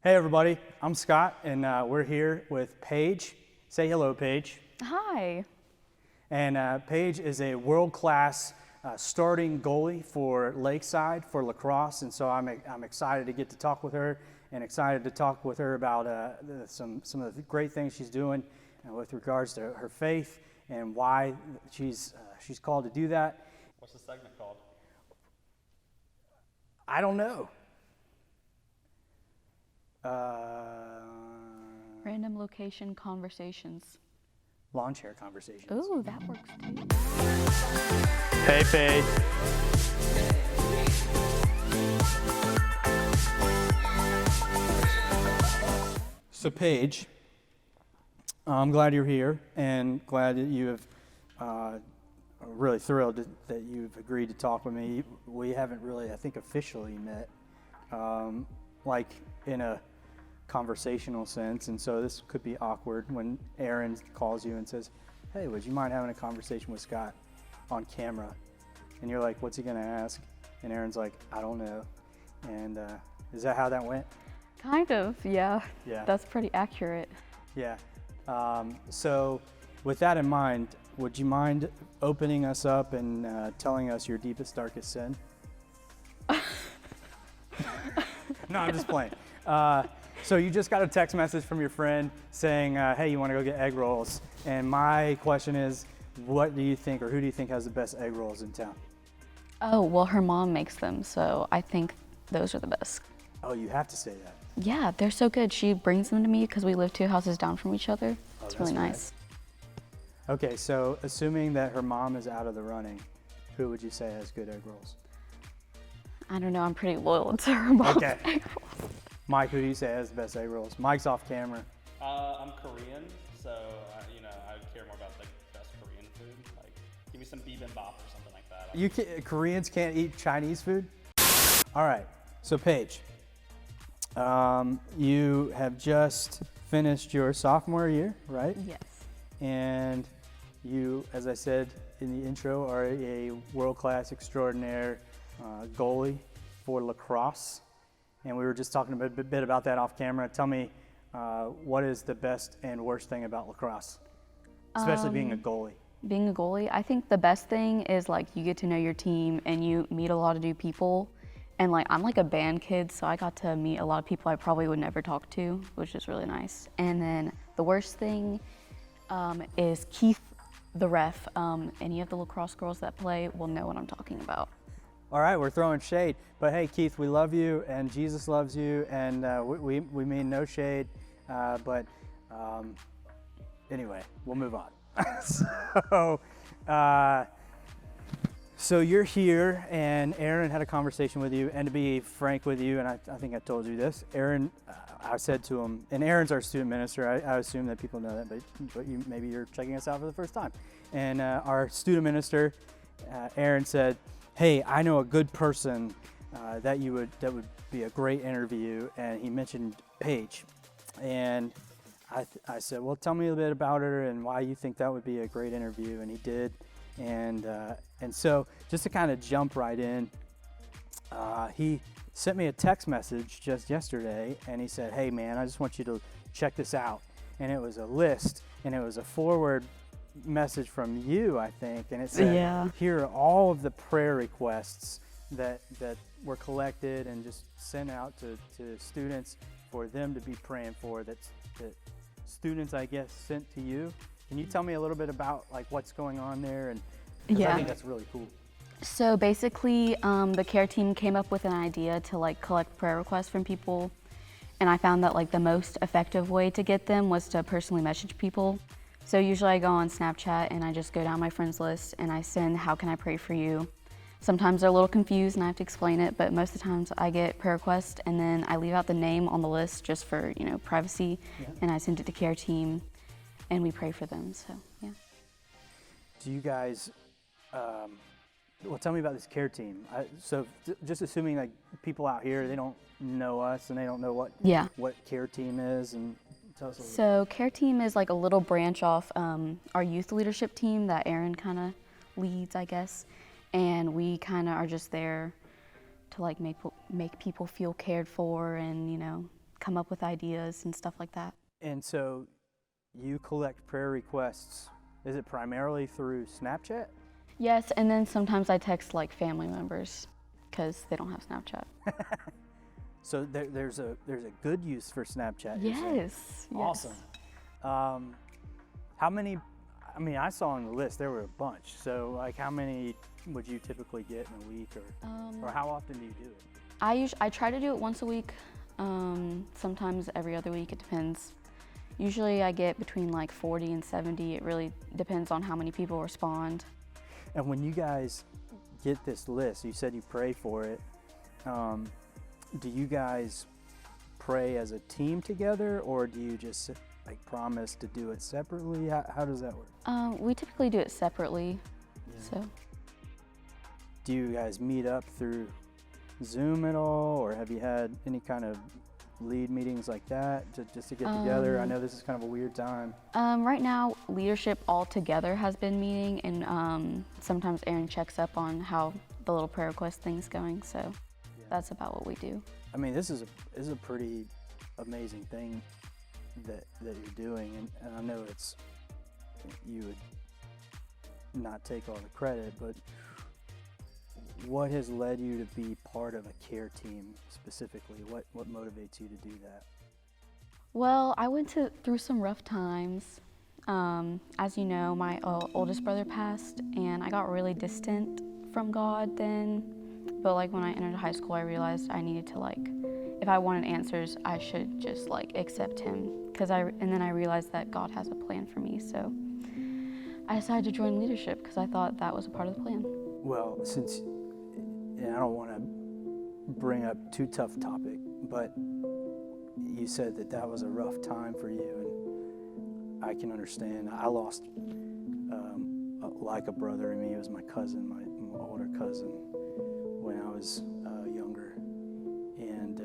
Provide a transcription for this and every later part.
Hey everybody, I'm Scott, and we're here with Paige. Say hello, Paige. Hi. And Paige is a world-class starting goalie for Lakeside for lacrosse, and so I'm excited to get to talk with her, and excited to talk with her about some of the great things she's doing with regards to her faith and why she's called to do that. What's the segment called? I don't know. Random location conversations. Lawnchair Conversation. Ooh, that works too. Hey, Paige. So, Paige, I'm glad you're here and glad that you have, really thrilled that you've agreed to talk with me. We haven't really, I think, officially met, like in a conversational sense, and so this could be awkward when Aaron calls you and says, hey, would you mind having a conversation with Scott on camera? And you're like, what's he gonna ask? And Aaron's like, I don't know. And is that how that went? Kind of, yeah. Yeah. That's pretty accurate. Yeah. So with that in mind, would you mind opening us up and telling us your deepest, darkest sin? No, I'm just playing. So you just got a text message from your friend saying, hey, you want to go get egg rolls? And my question is, what do you think, or who do you think has the best egg rolls in town? Oh, well, her mom makes them, so I think those are the best. Oh, you have to say that. Yeah, they're so good. She brings them to me because we live 2 houses down from each other. It's really nice. Okay, so assuming that her mom is out of the running, who would you say has good egg rolls? I don't know, I'm pretty loyal to her mom's Okay. egg rolls. Mike, who do you say has the best egg rolls? Mike's off camera. I'm Korean, so I would care more about the best Korean food. Like, give me some bibimbap or something like that. Koreans can't eat Chinese food? All right, so Paige, you have just finished your sophomore year, right? Yes. And you, as I said in the intro, are a world-class extraordinaire goalie for lacrosse. And we were just talking a bit about that off camera. Tell me, what is the best and worst thing about lacrosse, especially being a goalie? Being a goalie, I think the best thing is like you get to know your team and you meet a lot of new people. And like I'm like a band kid, so I got to meet a lot of people I probably would never talk to, which is really nice. And then the worst thing is Keith, the ref. Any of the lacrosse girls that play will know what I'm talking about. All right, we're throwing shade, but hey, Keith, we love you, and Jesus loves you, and we mean no shade, but anyway, we'll move on. So you're here, and Aaron had a conversation with you, and to be frank with you, and I think I told you this, Aaron, I said to him, and Aaron's our student minister. I assume that people know that, but maybe you're checking us out for the first time. And our student minister, Aaron, said, hey, I know a good person that would be a great interview, and he mentioned Paige. And I said, well, tell me a bit about her and why you think that would be a great interview, and he did. And so just to kind of jump right in, he sent me a text message just yesterday, and he said, hey man, I just want you to check this out. And it was a list, and it was a forward message from you, I think, and it said, Yeah. Here are all of the prayer requests that were collected and just sent out to students for them to be praying for, that students, I guess, sent to you. Can you tell me a little bit about like what's going on there? And 'cause I Yeah. think that's really cool. So basically, the care team came up with an idea to like collect prayer requests from people, and I found that like the most effective way to get them was to personally message people. So usually I go on Snapchat and I just go down my friends list and I send, how can I pray for you? Sometimes they're a little confused and I have to explain it, but most of the times I get prayer requests, and then I leave out the name on the list just for, privacy. Yeah. And I send it to care team and we pray for them, so yeah. Do you guys, well, tell me about this care team. So just assuming like people out here, they don't know us and they don't know what care team is, and tell us a little So care team is like a little branch off our youth leadership team that Aaron kind of leads, I guess. And we kind of are just there to like make people feel cared for and, come up with ideas and stuff like that. And so you collect prayer requests. Is it primarily through Snapchat? Yes, and then sometimes I text like family members because they don't have Snapchat. So there's a good use for Snapchat. Yes. Awesome. How many? I mean, I saw on the list there were a bunch. So like, how many would you typically get in a week, or how often do you do it? I try to do it once a week. Sometimes every other week. It depends. Usually I get between like 40 and 70. It really depends on how many people respond. And when you guys get this list, you said you pray for it. Do you guys pray as a team together, or do you just like promise to do it separately? How does that work? We typically do it separately. Yeah. So. Do you guys meet up through Zoom at all, or have you had any kind of lead meetings like that just to get together? I know this is kind of a weird time. Right now, leadership all together has been meeting, and sometimes Aaron checks up on how the little prayer request thing's going. So. That's about what we do. I mean, this is a pretty amazing thing that you're doing, and I know you would not take all the credit, but what has led you to be part of a care team specifically? What motivates you to do that? Well, I went through some rough times. As you know, my oldest brother passed, and I got really distant from God then. But like when I entered high school, I realized I needed to if I wanted answers, I should just accept Him. And then I realized that God has a plan for me. So I decided to join leadership because I thought that was a part of the plan. Well, and I don't want to bring up too tough topic, but you said that was a rough time for you, and I can understand. I lost like a brother in me. It was my cousin, my older cousin, when I was younger, and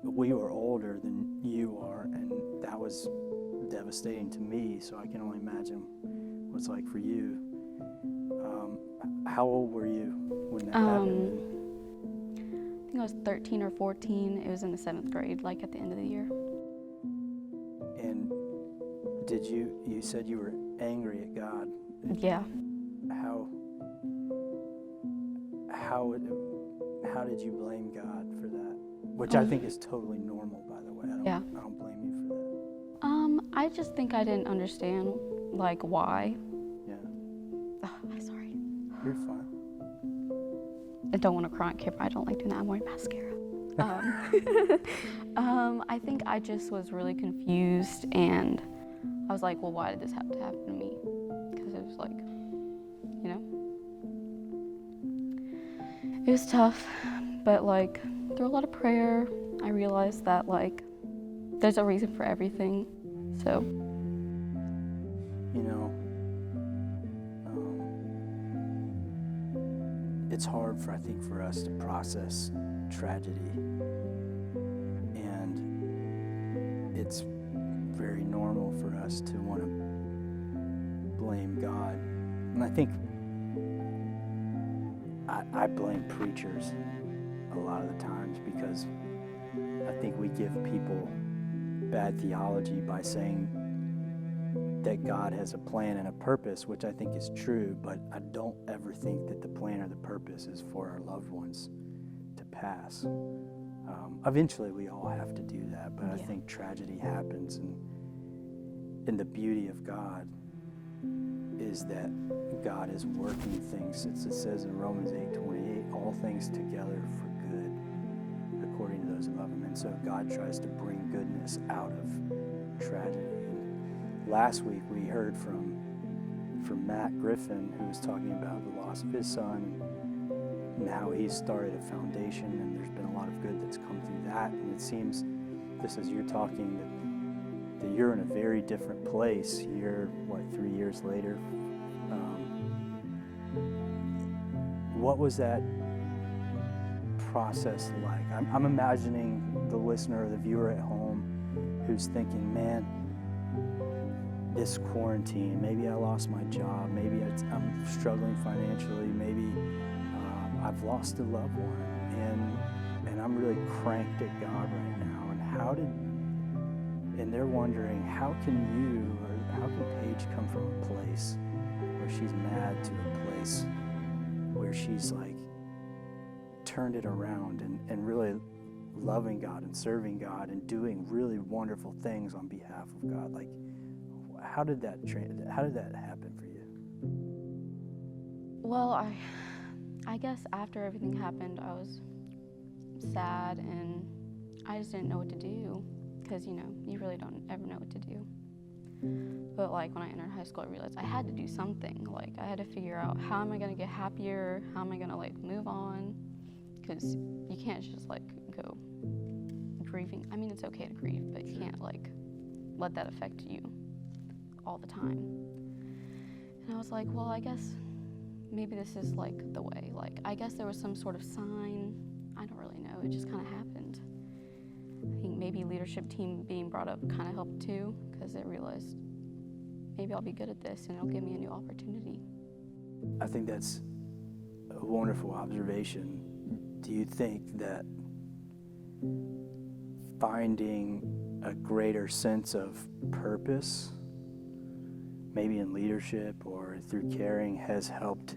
we were older than you are, and that was devastating to me, so I can only imagine what it's like for you. How old were you when that happened? I think I was 13 or 14. It was in the 7th grade, at the end of the year. And you said you were angry at God? Yeah. How did you blame God for that? Which I think is totally normal, by the way. I don't blame you for that. I just think I didn't understand, why. Yeah. Oh, I'm sorry. You're fine. I don't want to cry on camera. I don't like doing that. I'm wearing mascara. I think I just was really confused, and I was like, well, why did this have to happen to me? Because it was it was tough, but through a lot of prayer, I realized that there's a reason for everything. So. It's hard for us to process tragedy, and it's very normal for us to want to blame God. And I think I blame preachers a lot of the times, because I think we give people bad theology by saying that God has a plan and a purpose, which I think is true, but I don't ever think that the plan or the purpose is for our loved ones to pass. Eventually we all have to do that, but I think tragedy happens, and the beauty of God is that God is working things. It says in Romans 8:28, all things together for good, according to those who love Him. And so God tries to bring goodness out of tragedy. Last week we heard from Matt Griffin, who was talking about the loss of his son and how he's started a foundation, and there's been a lot of good that's come through that. And it seems, just as you're talking, that you're in a very different place. You're 3 years later. What was that process like? I'm imagining the listener or the viewer at home who's thinking, man, this quarantine, maybe I lost my job, maybe I'm struggling financially, maybe I've lost a loved one, and I'm really cranked at God right now. and they're wondering, how can Paige come from a place where she's mad to a place where she's like turned it around and really loving God and serving God and doing really wonderful things on behalf of God? Like, how did that happen for you? Well, I guess after everything happened, I was sad and I just didn't know what to do, because you really don't ever know what to do. But like when I entered high school, I realized I had to do something. Like I had to figure out, how am I gonna get happier? How am I gonna like move on? Because you can't just like go grieving. I mean, it's okay to grieve, but you can't like let that affect you all the time. And I was like, well, I guess maybe this is like the way. Like I guess there was some sort of sign. I don't really know. It just kind of happened. I think maybe leadership team being brought up kind of helped too, because it realized maybe I'll be good at this and it'll give me a new opportunity. I think that's a wonderful observation. Do you think that finding a greater sense of purpose, maybe in leadership or through caring, has helped,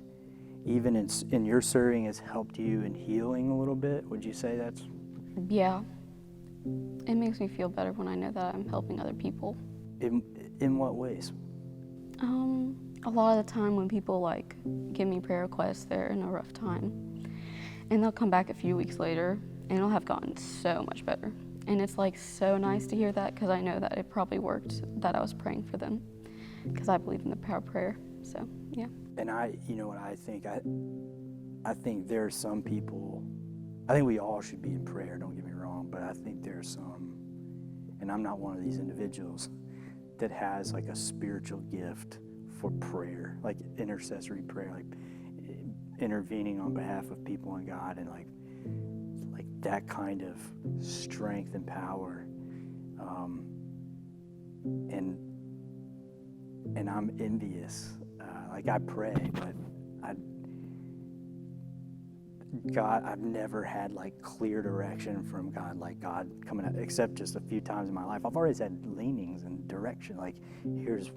even in your serving, has helped you in healing a little bit? Would you say that's? Yeah. It makes me feel better when I know that I'm helping other people. In what ways? A lot of the time when people like give me prayer requests, they're in a rough time. And they'll come back a few weeks later and it'll have gotten so much better. And it's like so nice to hear that, because I know that it probably worked, that I was praying for them, because I believe in the power of prayer. So, yeah. And you know what I think? I think there are some people, I think we all should be in prayer, don't get me wrong, but I think there are some, and I'm not one of these individuals, that has like a spiritual gift for prayer, like intercessory prayer, like intervening on behalf of people and God, and like that kind of strength and power. And I'm envious. Like I pray, but I've never had like clear direction from God, like God coming out, except just a few times in my life. I've always had leanings and direction, like here's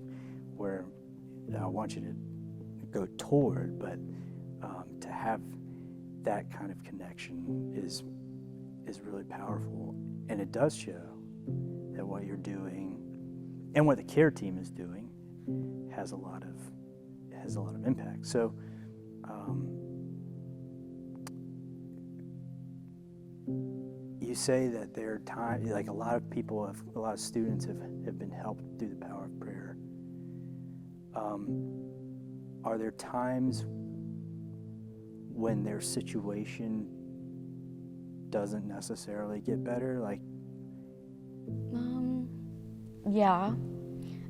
where I want you to go toward, but to have that kind of connection is really powerful. And it does show that what you're doing and what the care team is doing has a lot of impact. So you say that there are times, like a lot of students have been helped through the power of prayer. Are there times when their situation doesn't necessarily get better? Like, yeah.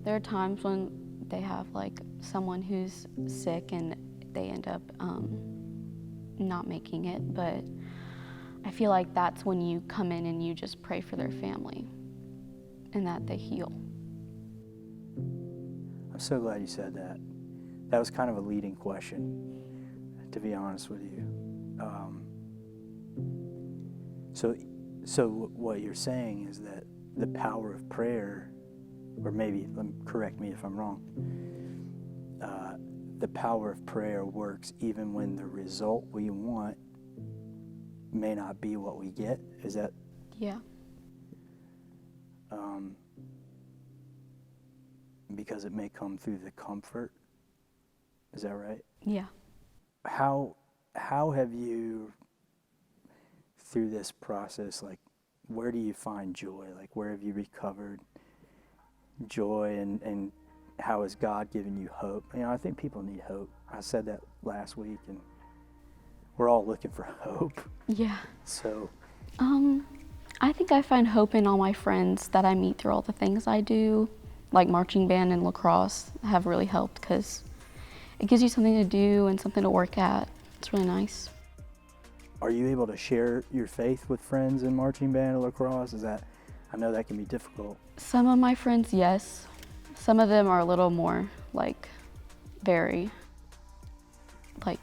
There are times when they have like someone who's sick and they end up not making it, but I feel like that's when you come in and you just pray for their family and that they heal. I'm so glad you said that. That was kind of a leading question, to be honest with you. So what you're saying is that the power of prayer, or maybe, correct me if I'm wrong, the power of prayer works even when the result we want may not be what we get. Is that? Yeah. Because it may come through the comfort. Is that right? Yeah. How have you, through this process, like, where do you find joy? Like, where have you recovered joy, and how has God given you hope? You know, I think people need hope. I said that last week, and we're all looking for hope. Yeah. So, I think I find hope in all my friends that I meet through all the things I do, like marching band and lacrosse have really helped, because it gives you something to do and something to work at. It's really nice. Are you able to share your faith with friends in marching band or lacrosse? I know that can be difficult. Some of my friends, yes. Some of them are a little more very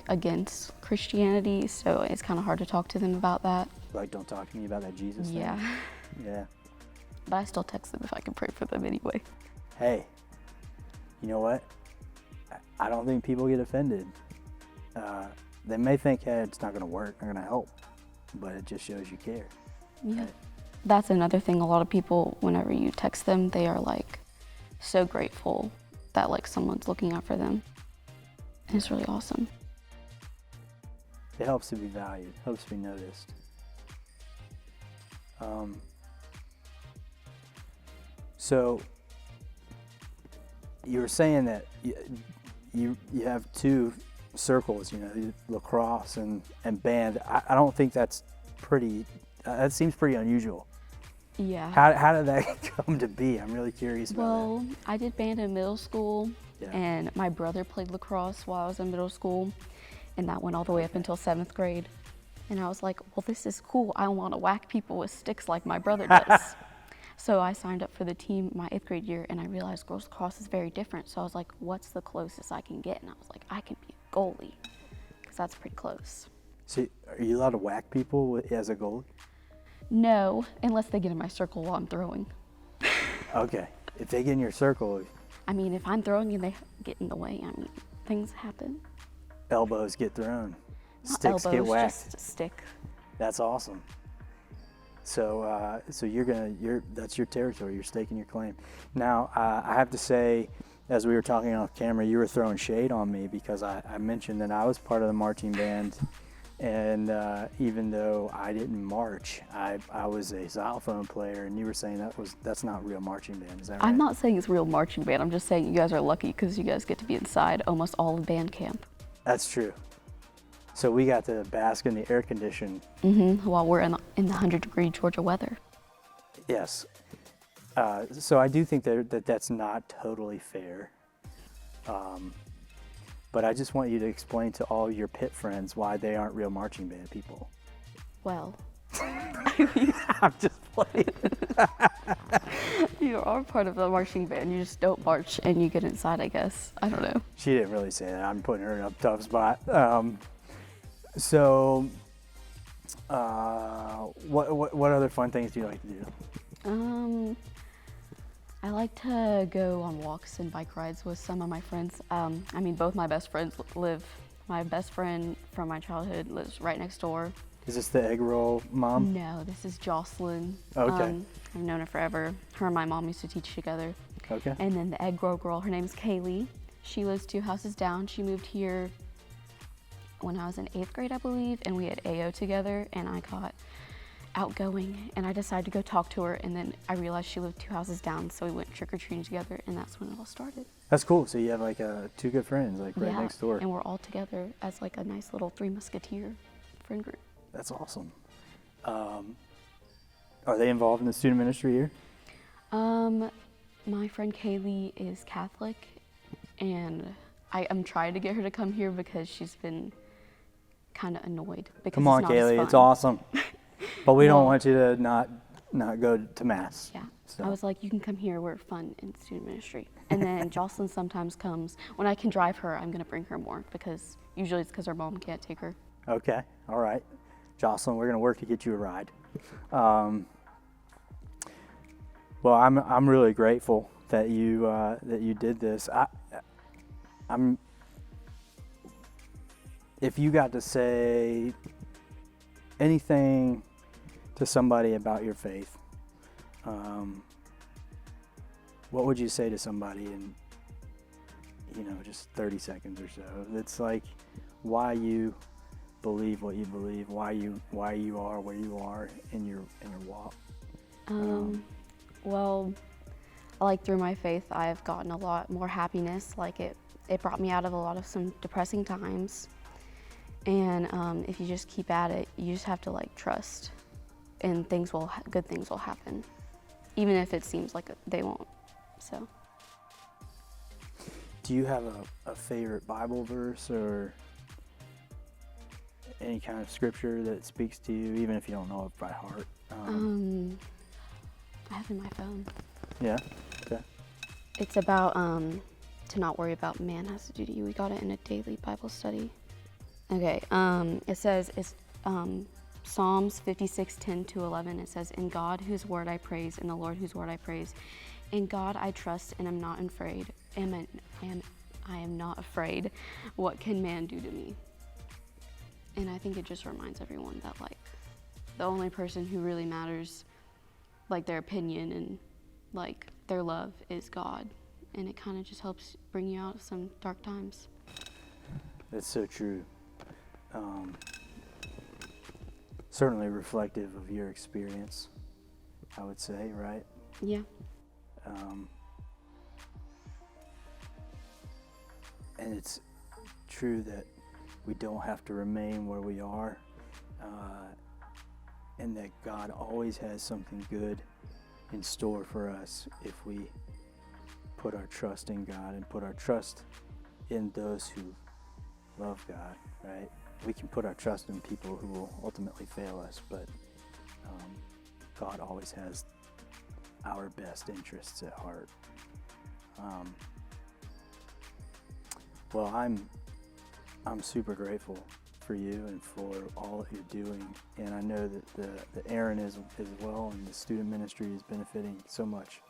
against Christianity, so it's kind of hard to talk to them about that. Like, don't talk to me about that Jesus thing. Yeah. Yeah. but I still text them if I can pray for them anyway. Hey, you know what? I don't think people get offended. They may think, hey, it's not going to work, not going to help, but it just shows you care. Yeah. That's another thing. A lot of people, whenever you text them, they are like so grateful that like someone's looking out for them. And it's really awesome. It helps to be valued, helps to be noticed. So you were saying that you have two circles, you know, lacrosse and band. I don't think that's pretty, that seems pretty unusual. Yeah. How did that come to be? I'm really curious about Well, I did band in middle school, Yeah. and my brother played lacrosse while I was in middle school, and that went all the way up until 7th grade. And I was like, well, this is cool. I want to whack people with sticks like my brother does. So I signed up for the team my 8th grade year, and I realized girls lacrosse is very different. So I was like, what's the closest I can get? And I was like, I can be a goalie, because that's pretty close. So are you allowed to whack people as a goalie? No, unless they get in my circle while I'm throwing. Okay. If they get in your circle, I mean, if I'm throwing and they get in the way, I mean, things happen. elbows get thrown, Not sticks elbows, get whacked. just a stick. That's awesome. So, so that's your territory. You're staking your claim. Now, I have to say, as we were talking off camera, you were throwing shade on me because I mentioned that I was part of the marching band, and even though I didn't march, I was a xylophone player, and you were saying that's not real marching band. Is that right? I'm not saying it's real marching band. I'm just saying you guys are lucky because you guys get to be inside almost all of band camp. That's true. So we got to bask in the air condition. While we're in the 100-degree Georgia weather. Yes. So I do think that's not totally fair. But I just want you to explain to all your pit friends why they aren't real marching band people. Well, I'm just playing. you are part of the marching band. You just don't march and you get inside, I guess. I don't know. She didn't really say that. I'm putting her in a tough spot. So, what other fun things do you like to do? I like to go on walks and bike rides with some of my friends. I mean, both my best friends live. My best friend from my childhood lives right next door. Is this the egg roll mom? No, this is Jocelyn. Okay. I've known her forever. Her and my mom used to teach together. Okay. And then the egg roll girl, her name's Kaylee. She lives 2 houses down. She moved here when I was in 8th grade, I believe, and we had AO together, and I got outgoing, and I decided to go talk to her, and then I realized she lived 2 houses down, so we went trick-or-treating together, and that's when it all started. That's cool. So you have like two good friends, like right next door. And we're all together as like a nice little 3 Musketeer friend group. That's awesome. Are they involved in the student ministry here? My friend Kaylee is Catholic, and I'm trying to get her to come here because she's been kind of annoyed. Because Come on, it's not as Kaylee, fun. it's awesome. But we don't Well- want you to not go to mass. Yeah. So. I was like, you can come here. We're fun in student ministry. And then Jocelyn sometimes comes. When I can drive her, I'm going to bring her more because usually it's because her mom can't take her. Okay. All right. Jocelyn, we're going to work to get you a ride. Well, I'm really grateful that you did this. If you got to say anything to somebody about your faith, what would you say to somebody in, just 30 seconds or so? It's like why you believe what you believe, why you are where you are in your walk. Well, like through my faith, I've gotten a lot more happiness. Like it brought me out of a lot of some depressing times. And if you just keep at it, you just have to like trust, and good things will happen, even if it seems like they won't. So. Do you have a favorite Bible verse or any kind of scripture that speaks to you, even if you don't know it by heart? I have it in my phone. Yeah. Okay. It's about to not worry about what man has to do to you. We got it in a daily Bible study. Okay. It says Psalms 56:10-11. It says, "In God whose word I praise, in the Lord whose word I praise. In God I trust and am not afraid. I am not afraid. What can man do to me?" And I think it just reminds everyone that like the only person who really matters, like their opinion and like their love, is God. And it kind of just helps bring you out of some dark times. That's so true. Certainly reflective of your experience, I would say, right? Yeah. And it's true that we don't have to remain where we are, and that God always has something good in store for us if we put our trust in God and put our trust in those who love God, right? We can put our trust in people who will ultimately fail us, but God always has our best interests at heart. Well, I'm super grateful for you and for all that you're doing, and I know that Aaron is as well, and the student ministry is benefiting so much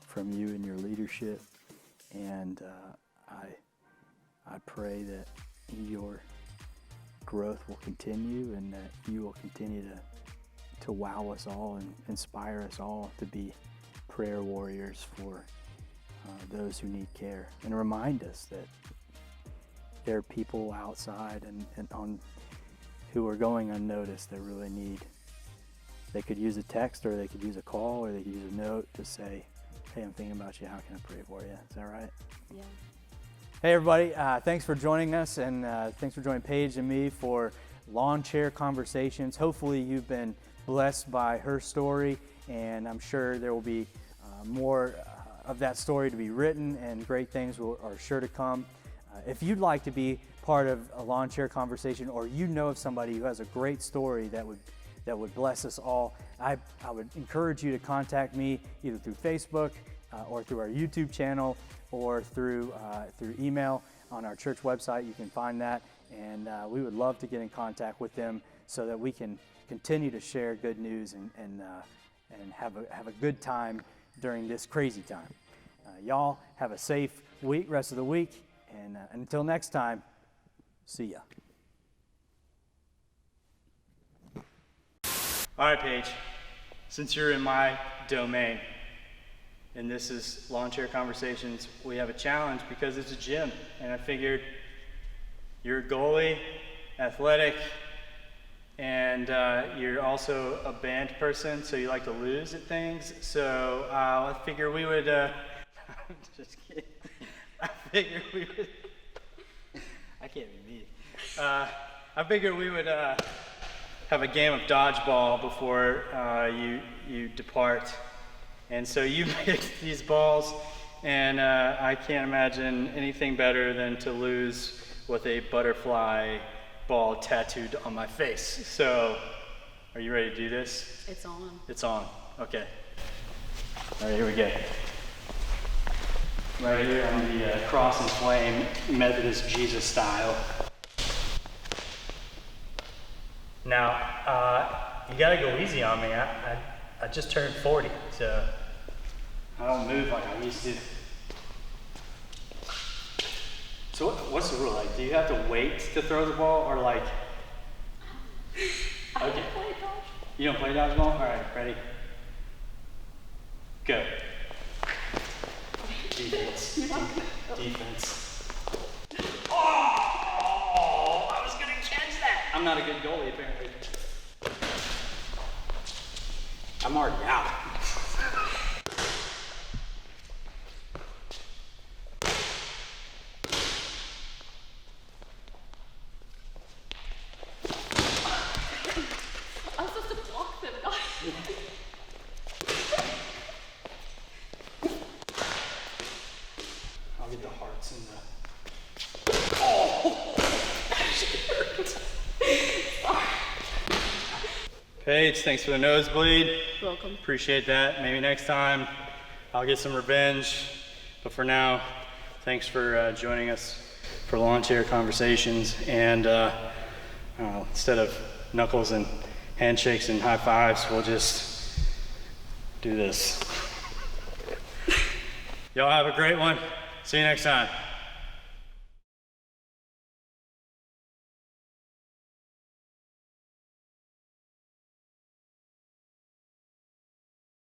from you and your leadership. And I pray that your growth will continue, and that you will continue to wow us all and inspire us all to be prayer warriors for those who need care, and remind us that there are people outside and on who are going unnoticed that really need. They could use a text, or they could use a call, or they could use a note to say, "Hey, I'm thinking about you. How can I pray for you?" Is that right? Yeah. Hey, everybody. Thanks for joining us, and thanks for joining Paige and me for Lawnchair Conversations. Hopefully you've been blessed by her story, and I'm sure there will be more of that story to be written, and great things are sure to come. If you'd like to be part of a Lawnchair Conversation, or you know of somebody who has a great story that would bless us all, I would encourage you to contact me either through Facebook or through our YouTube channel, or through email on our church website. You can find that, and we would love to get in contact with them so that we can continue to share good news and have a good time during this crazy time. Y'all have a safe rest of the week, and until next time, see ya. All right, Paige, since you're in my domain, and this is Lawnchair Conversations, we have a challenge because it's a gym, and I figured you're a goalie, athletic, and you're also a band person, so you like to lose at things. So I figure we would, I'm just kidding. I figured we would, I can't be mean. I figured we would have a game of dodgeball before you depart. And so you picked these balls, and I can't imagine anything better than to lose with a butterfly ball tattooed on my face. So, are you ready to do this? It's on. It's on. Okay. All right, here we go. Right here on the Cross and Flame Methodist Jesus style. Now, you gotta go easy on me. I just turned 40, so I don't move like I used to. So what's the rule? Like, do you have to wait to throw the ball, or like? I Okay. don't play dodgeball. You don't play dodgeball? All right, ready? Go. Defense. Defense. Oh! I was gonna catch that. I'm not a good goalie, apparently. I'm already out. I'm supposed to block them, guys. I'll get the hearts and the... Oh! That hurt. Paige, thanks for the nosebleed. Welcome. Appreciate that. Maybe next time I'll get some revenge. But for now, thanks for joining us for Lawnchair Conversations. And instead of Knuckles and handshakes and high fives. We'll just do this. Y'all have a great one. See you next time.